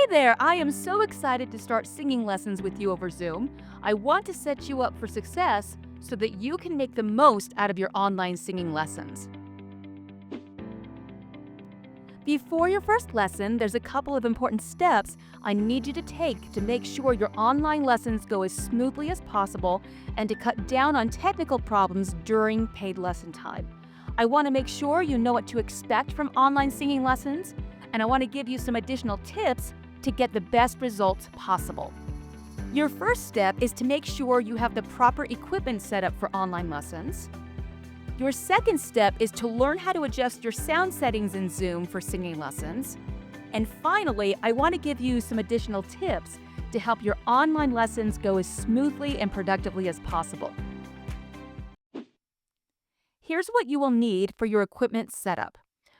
Hey there! I am so excited to start singing lessons with you over Zoom. I want to set you up for success so that you can make the most out of your online singing lessons. Before your first lesson, there's a couple of important steps I need you to take to make sure your online lessons go as smoothly as possible and to cut down on technical problems during paid lesson time. I want to make sure you know what to expect from online singing lessons, and I want to give you some additional tips to get the best results possible. Your first step is to make sure you have the proper equipment set up for online lessons. Your second step is to learn how to adjust your sound settings in Zoom for singing lessons. And finally, I want to give you some additional tips to help your online lessons go as smoothly and productively as possible. Here's what you will need for your equipment setup.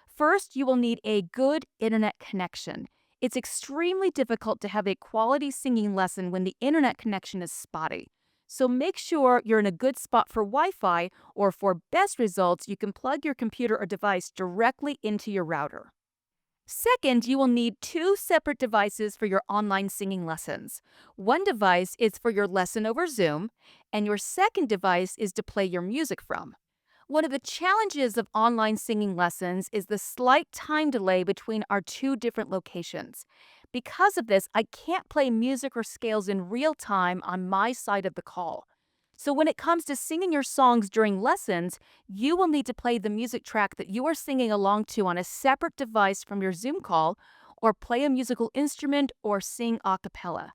First, you will need a good internet connection. It's extremely difficult to have a quality singing lesson when the internet connection is spotty. So make sure you're in a good spot for Wi-Fi, or for best results, you can plug your computer or device directly into your router. Second, you will need two separate devices for your online singing lessons. One device is for your lesson over Zoom, and your second device is to play your music from. One of the challenges of online singing lessons is the slight time delay between our two different locations. Because of this, I can't play music or scales in real time on my side of the call. So when it comes to singing your songs during lessons, you will need to play the music track that you are singing along to on a separate device from your Zoom call, or play a musical instrument or sing a cappella.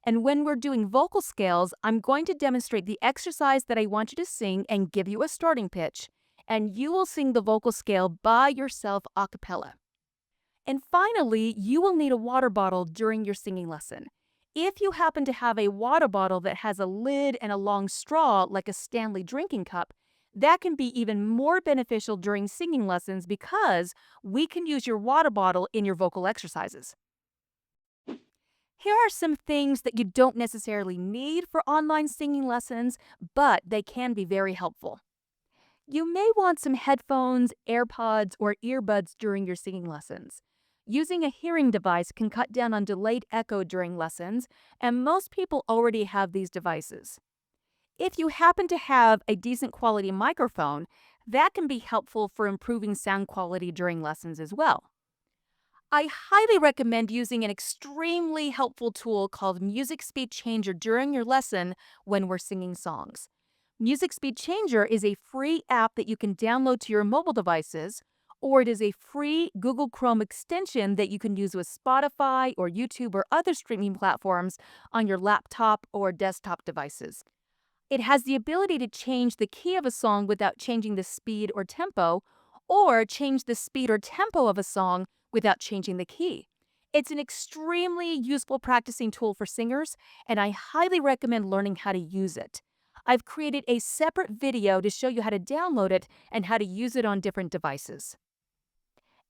And when we're doing vocal scales, I'm going to demonstrate the exercise that I want you to sing and give you a starting pitch, and you will sing the vocal scale by yourself a cappella. And finally, you will need a water bottle during your singing lesson. If you happen to have a water bottle that has a lid and a long straw like a Stanley drinking cup, that can be even more beneficial during singing lessons because we can use your water bottle in your vocal exercises. Here are some things that you don't necessarily need for online singing lessons, but they can be very helpful. You may want some headphones, AirPods, or earbuds during your singing lessons. Using a hearing device can cut down on delayed echo during lessons, and most people already have these devices. If you happen to have a decent quality microphone, that can be helpful for improving sound quality during lessons as well. I highly recommend using an extremely helpful tool called Music Speed Changer during your lesson when we're singing songs. Music Speed Changer is a free app that you can download to your mobile devices, or it is a free Google Chrome extension that you can use with Spotify or YouTube or other streaming platforms on your laptop or desktop devices. It has the ability to change the key of a song without changing the speed or tempo, or change the speed or tempo of a song without changing the key. It's an extremely useful practicing tool for singers, and I highly recommend learning how to use it. I've created a separate video to show you how to download it and how to use it on different devices.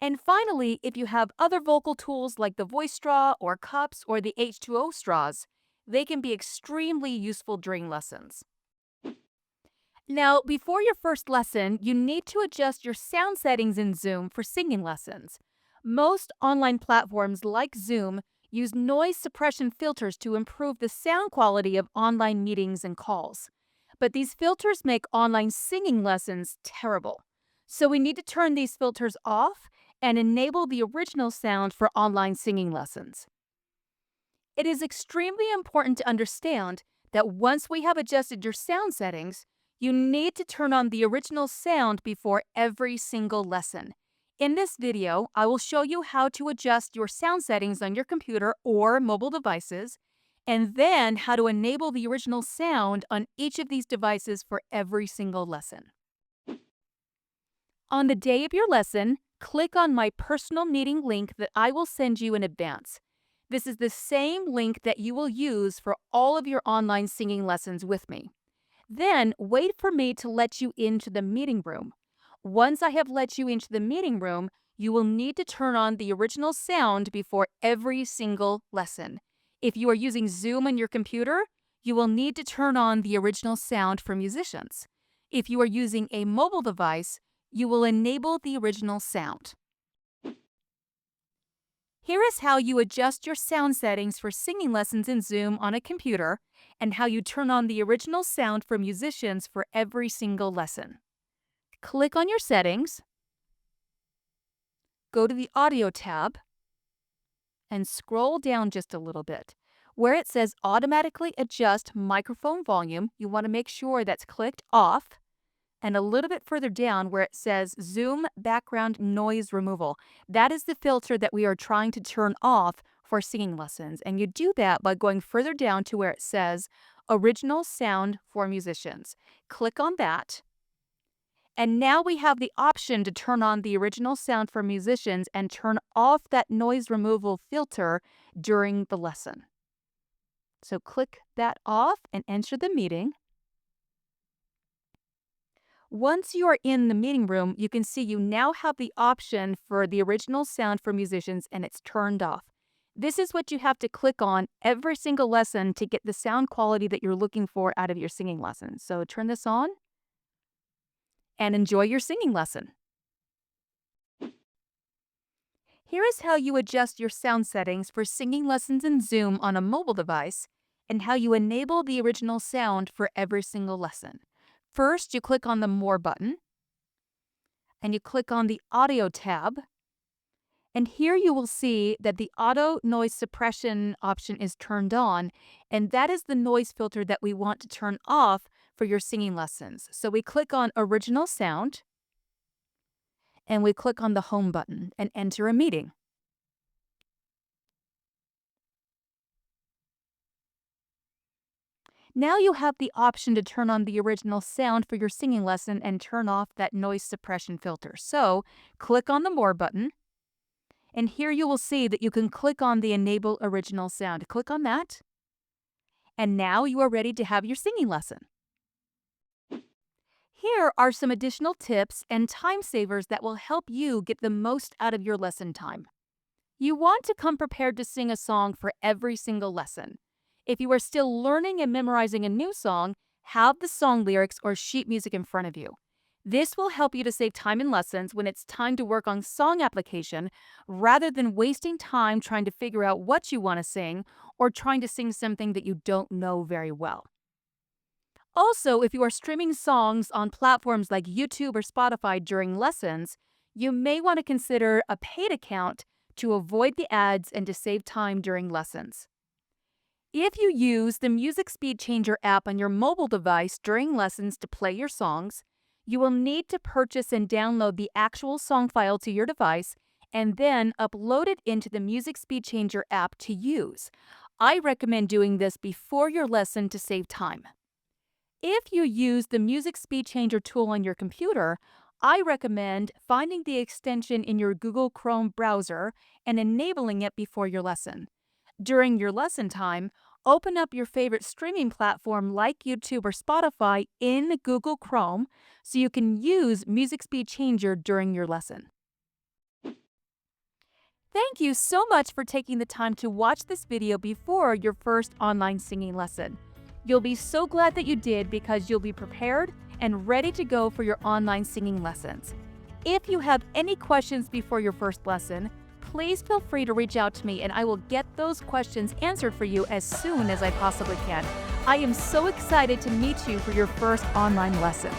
And finally, if you have other vocal tools like the voice straw or cups or the H2O straws, they can be extremely useful during lessons. Now, before your first lesson, you need to adjust your sound settings in Zoom for singing lessons. Most online platforms like Zoom use noise suppression filters to improve the sound quality of online meetings and calls. But these filters make online singing lessons terrible. So we need to turn these filters off and enable the original sound for online singing lessons. It is extremely important to understand that once we have adjusted your sound settings, you need to turn on the original sound before every single lesson. In this video, I will show you how to adjust your sound settings on your computer or mobile devices, and then how to enable the original sound on each of these devices for every single lesson. On the day of your lesson, click on my personal meeting link that I will send you in advance. This is the same link that you will use for all of your online singing lessons with me. Then wait for me to let you into the meeting room. Once I have let you into the meeting room, you will need to turn on the original sound before every single lesson. If you are using Zoom on your computer, you will need to turn on the original sound for musicians. If you are using a mobile device, you will enable the original sound. Here is how you adjust your sound settings for singing lessons in Zoom on a computer and how you turn on the original sound for musicians for every single lesson. Click on your settings, go to the Audio tab, and scroll down just a little bit. Where it says Automatically Adjust Microphone Volume, you want to make sure that's clicked off. And a little bit further down where it says Zoom Background Noise Removal. That is the filter that we are trying to turn off for singing lessons. And you do that by going further down to where it says Original Sound for Musicians. Click on that. And now we have the option to turn on the original sound for musicians and turn off that noise removal filter during the lesson. So click that off and enter the meeting. Once you are in the meeting room, you can see you now have the option for the original sound for musicians and it's turned off. This is what you have to click on every single lesson to get the sound quality that you're looking for out of your singing lesson. So turn this on and enjoy your singing lesson. Here is how you adjust your sound settings for singing lessons in Zoom on a mobile device and how you enable the original sound for every single lesson. First, you click on the More button, and you click on the Audio tab, and here you will see that the Auto Noise Suppression option is turned on, and that is the noise filter that we want to turn off for your singing lessons. So we click on Original Sound, and we click on the Home button and enter a meeting. Now you have the option to turn on the original sound for your singing lesson and turn off that noise suppression filter. So click on the More button, and here you will see that you can click on the Enable Original Sound. Click on that, and now you are ready to have your singing lesson. Here are some additional tips and time savers that will help you get the most out of your lesson time. You want to come prepared to sing a song for every single lesson. If you are still learning and memorizing a new song, have the song lyrics or sheet music in front of you. This will help you to save time in lessons when it's time to work on song application rather than wasting time trying to figure out what you want to sing or trying to sing something that you don't know very well. Also, if you are streaming songs on platforms like YouTube or Spotify during lessons, you may want to consider a paid account to avoid the ads and to save time during lessons. If you use the Music Speed Changer app on your mobile device during lessons to play your songs, you will need to purchase and download the actual song file to your device and then upload it into the Music Speed Changer app to use. I recommend doing this before your lesson to save time. If you use the Music Speed Changer tool on your computer, I recommend finding the extension in your Google Chrome browser and enabling it before your lesson. During your lesson time, open up your favorite streaming platform like YouTube or Spotify in Google Chrome so you can use Music Speed Changer during your lesson. Thank you so much for taking the time to watch this video before your first online singing lesson. You'll be so glad that you did because you'll be prepared and ready to go for your online singing lessons. If you have any questions before your first lesson, please feel free to reach out to me and I will get those questions answered for you as soon as I possibly can. I am so excited to meet you for your first online lesson.